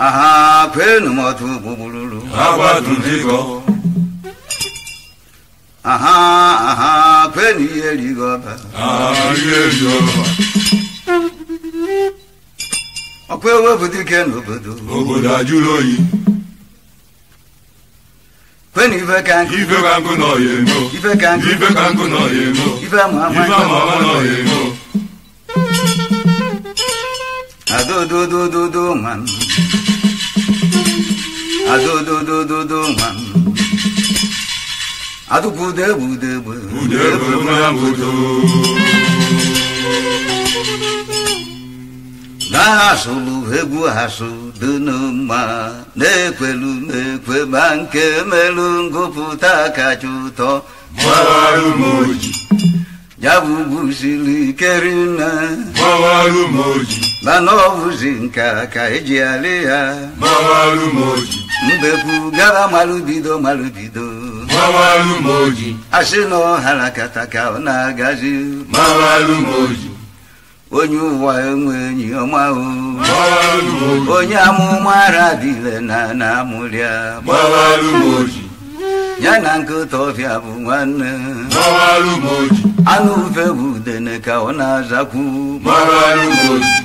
aha kwenu motu bubululu Abatundigo. aha kwenu yeligoba Yeligoba. Okwewe budike n'obodo Obodo ajụrụ oyi. kwenu ife kanku nọ ya emo. ife kanku nọ ya emo. ife ama nọ ya emo. adododododo man adododododo man adubudebudebu Udebe na mbodo. na-asụlụ egwu asụ dị n'ụma na-ekwelu na-ekwe ma nke melu ngụpụta kacha ụtọ Gbawarụ m oji. jabugbu siri ike rinne Gbawarụ m oji. mana ọ bụzi nka ka eji alị ya Gbawarụ m oji. mbekwu gara malụbido Gbawarụ m oji. asị na ọhara kata ka ọ na-agazi Gbawarụ m oji. onye ụwa enwe enyi ọma Gbawarụ m oji. onye amụma ara dịle na amụrịa Gbawarụ m oji. ya na nkịta ọfịa bụ nwanne Gbawarụ m oji. anụ ufe bụ udene ka ọ na-azakwu Gbawarụ m oji.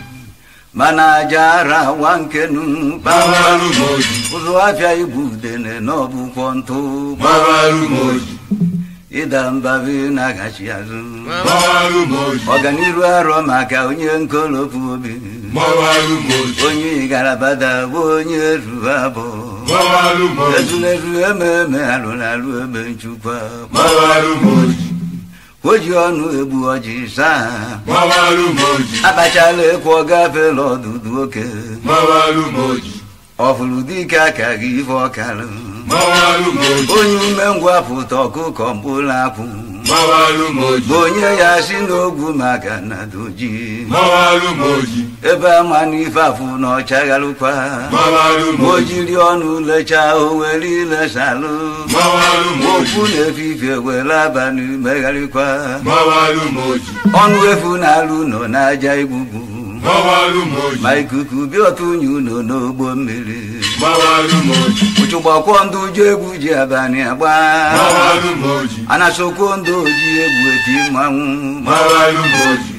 mana aja ara wa nkenu Gbawarụ m oji. ụzụ afịa igbu udene na ọbụkwọ ntụ Gbawarụ m oji. ịda mbabi na-agachi azụ Gbawarụ m oji. ọganiru arọ maka onye nkolopu obi Gbawarụ m oji. onye igarabada bụ onye ruru abụọ Gbawarụ m oji. ezulezu ememe alụlalụ ebe nchukwa Gbawarụ m oji. o ji ọnụ egbu ọjị saa Gbawarụ m oji. akpachala ekwe ọ gafela ọdụdụ oke Gbawarụ m oji. ọfụrụ dike aka gị ife ọkalụ Gbawarụ m oji. onye umengwụ apụta ọkụkọ mkpụrụ akwụ Gbawarụ m oji. bụ onye ya si n'ogwu maka na doji Gbawarụ m oji. ebe ama n'ife afụ na ọchaghalụkwa Gbawarụ m o oji. jiri ọnụ lechaa o were ilesalụ Gbawarụ m oji. okwu na-efifie were abalị megharịkwa Gbawarụ m oji. ọnụ efu na-alụ nọ n'aja igbugbu Gbawarụ m oji. ma ikuku bịa otu unyi ụlọ n'ogbo mmiri Gbawarụ m oji. ụchụgbakwọ ndụ ji egwu ji abalị agba Gbawarụ m oji. anasokwo ndụ oji egwu eti mmanwụ Gbawarụ m oji.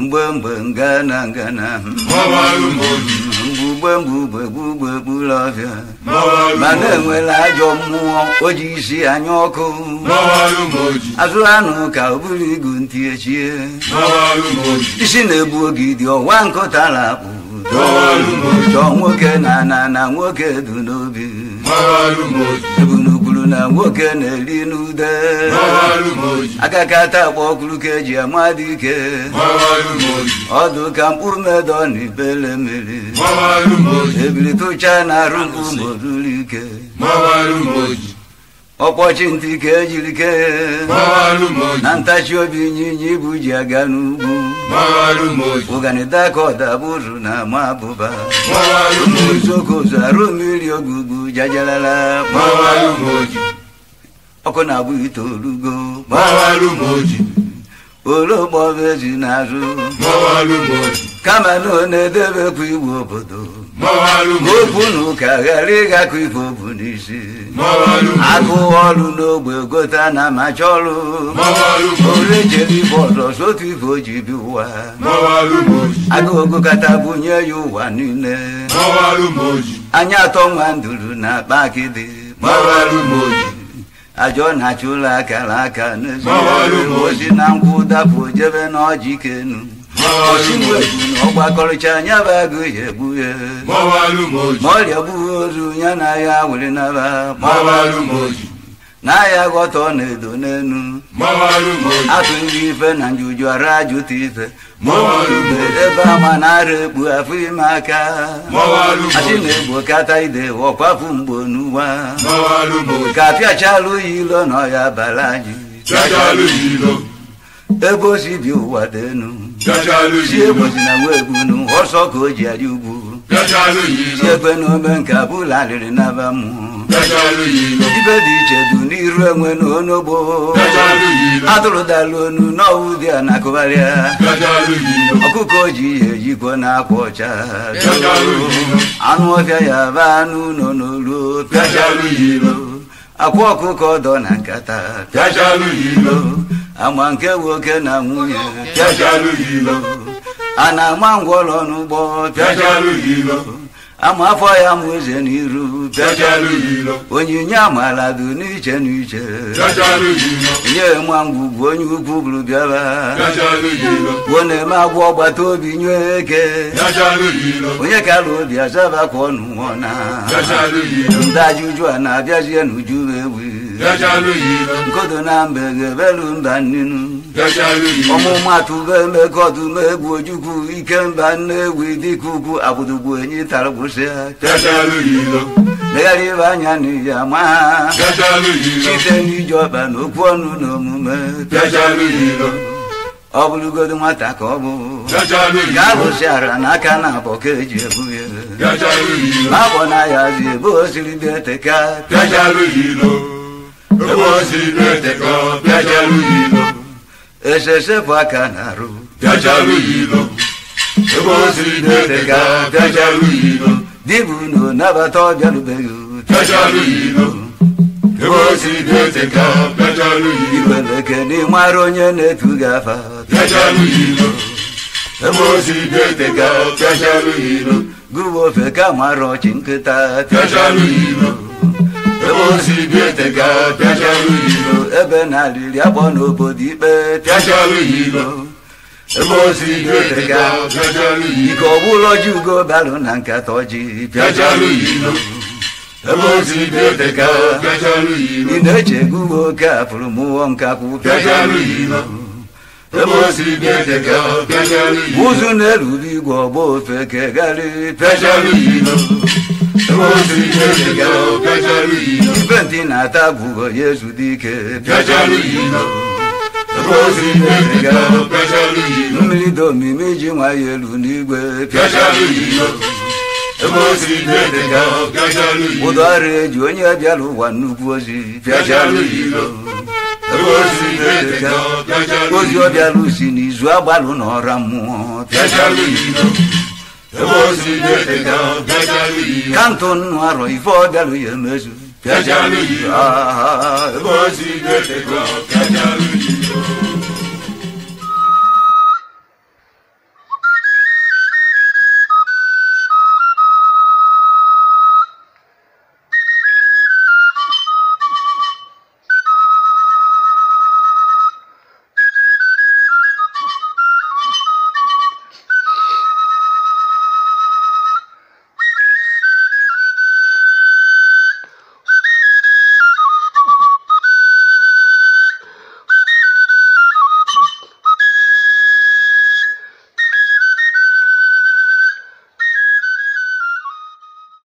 mgbe ngana Gbawarụ m oji. mgbugbe gbula ọfịa Gbawarụ m mana oji. enwere ajọ mmụọ o ji isi anya ọkụ Gbawarụ m oji. azụrụ anụ ka o buru igu ntị echie Gbawarụ m oji. isi na-egbu ogidi ọwa nkụtara akpụ Gbawarụ m oji. chọọ nwoke na nwoke du n'obi Gbawarụ m oji. ebunu na nwoke na-eri n'ude Gbawarụ m oji. agakata akpọ ọkụrụ ka eji amadị ike Gbawarụ m oji. ọdụ ka mkpụ medọ na ibele mmiri Gbawarụ m oji. ebili tụcha na arụ mkpụ ma o ruru ike Gbawarụ m oji. ọkpọchi ntị ka ejiri kee Gbawarụ m oji. na ntachi obi ịnyịnya ibu ji aga n'ugwu Gbawarụ m oji. ụganida ka ọdabụrụ na ama abụba Gbawarụ m oji. uzokozu arụ mmiri ogugbu jajalala Gbawarụ m oji. ọkụ na-agbụ itoolugo Gbawarụ m oji. ologbobe ezi n'azụ Gbawarụ m oji. kama na ọ na-edebekwa igwe obodo Gbawarụ m oji. okwu na ụka ghara ịgakọ ife obu n'isi Gbawarụ m oji. agụ ọrụ n'ogbe gota na amacha ọrụ Gbawarụ m oji. ore jere ife ọzọ sotu ife o ji bi ụwa Gbawarụ m oji. agụ ogokata bunye ya ụwa niile Gbawarụ m oji. anya atọ nwa nduru na akpa akịdị Gbawarụ m oji. ajọ na-achụ ụlọ akara aka n'ezi Gbawarụ m oji. osi na nkwụ dapụ jebe n'ọjị kenu Gbawarụ m oji. na ọgbakọrịcha anya bụ agụ ya egbu ya Gbawarụ m oji. ma ọrịa gbughị ozu ya na ya were naba Gbawarụ m oji. na ya ghọtọ na-edo n'enu Gbawarụ m oji. atụ nri ife na njuju ara ajụta ife Gbawarụ m oji. ebe ama na-ara ekpu afọ ime aka Gbawarụ m asị oji. na-egbo kata ide ọkwafu mgbo n'ụwa Gbawarụ m oji. ka apịachalụ ya ilo na ọya bara ji Chachalu yilo. ebe o si bi ụwa denu Chachalu si yilo. egbozi na nwa egbunu ọsọ ka o ji arị ugwu Chachalu si yilo. ekwe na ome nke abụla alịrị naba mmụọ pịachalụ ya ilo ibe dị iche dị n'iru enwe n'onogbo pịachalụ ya ilo atụrụdala onu n'ọwụ dị a na-akụgharịa pịachalụ ya ilo ọkụkọ ji ihe ejikwa na-akwa ọcha pịachalụ ya ilo anụ ọfịa ya ba anụ nọ n'olu pịachalụ ya ilo akwa ọkụkọ dọ na nkata pịachalụ ya ilo ama nke nwoke na nwunye pịachalụ ya ilo a na-ama ngwọrọ n'ụgbọ pịachalụ ya ilo ama afọ ya mụ eze n'iru pịachalụ ya ilo onyinye amala dị n'iche n'iche pịachalụ ya ilo nye nwa ngwugwu onye ukwu bụrụ bịara pịachalụ ya ilo gwuo na-eme agwọ ọgbata obi nye eke pịachalụ ya ilo onye kara obi azabakwa ọnụ nwụọna pịachalụ ya ilo ndị ajụjụ a na-abịazie n'uju ewi pịachalụ ya ilo nkodo na mbe ga-ebelu mba nninu pịachalụ ya ilo ọmụmatụ be emekọdụm egwu ojukwu ike mba nnewi dịka ugwu abụdugbu enyi tara gwụsịa pịachalụ ya ilo legharị ibe anya n'iyi ama ha pịachalụ ya ilo site n'iji ọkpa na okwu ọnụ na omume pịachalụ ya ilo ọ bụrụgodo nwata ka ọ bụ pịachalụ ya ga ilo alụsịara n'aka na abọ ka eji ebu ya pịachalụ ya ilo abọ na ya zi ebe o siri dị eteka pịachalụ ya ilo ebe o si na-eteka pịachalụ ya ilo esesepụ aka na arụ pịachalụ ya ilo ebe o si na-eteka pịachalụ ya ilo dibụ na nabata ọbịarubeghị pịachalụ ya ilo ebe o si na-eteka pịachalụ ya ilo ibeleke n'ịmara onye na-etu gị afa pịachalụ ya ilo ebe o si na-eteka pịachalụ ya ilo gụwa ofe ka mara ọchị nkịta pịachalụ ya ilo ebe o si na-eteka pịachalụ ya ilo ebe na-alịrị akpọ n'obodo ikpe pịachalụ ya ilo ebe o si na-eteka pịachalụ ya ilo ike ọbụla ọjị ugo balụ na nkata ọjị pịachalụ ya ilo ebe o si na-eteka pịachalụ ya ilo ị na-eche gụwa oke afụrụ mụọ nkakwụ pịachalụ ya ilo ebe o si na-eteka pịachalụ ya ilo ụzụ na-eruru igwe ọgba ofe kegharị pịachalụ ya ilo ebe o si na-eteka pịachalụ ya ilo ibe ntị na-ata gwụgo ya ezute ike pịachalụ ya ilo ebe o si na-eteka pịachalụ ya ilo mmiri dị omimi iji nwa ya elu n'igwe pịachalụ ya ilo ebe o si na-eteka pịachalụ ya ilo ụdọ ọrụ eji onye bịara ụwa nnukwu ozi pịachalụ ya ilo ebe o si na-eteka pịachalụ ozi ya ọ ilo bịara si n'izu agbalụ na ọra mmụọ pịachalụ ya ilo ebe o si na-eteka pịachalụ ya ilo ka ntụ nnụ arọ ife ọ bịara ya emezu pịachalụ ya ilo ebe o si na-eteka pịachalụ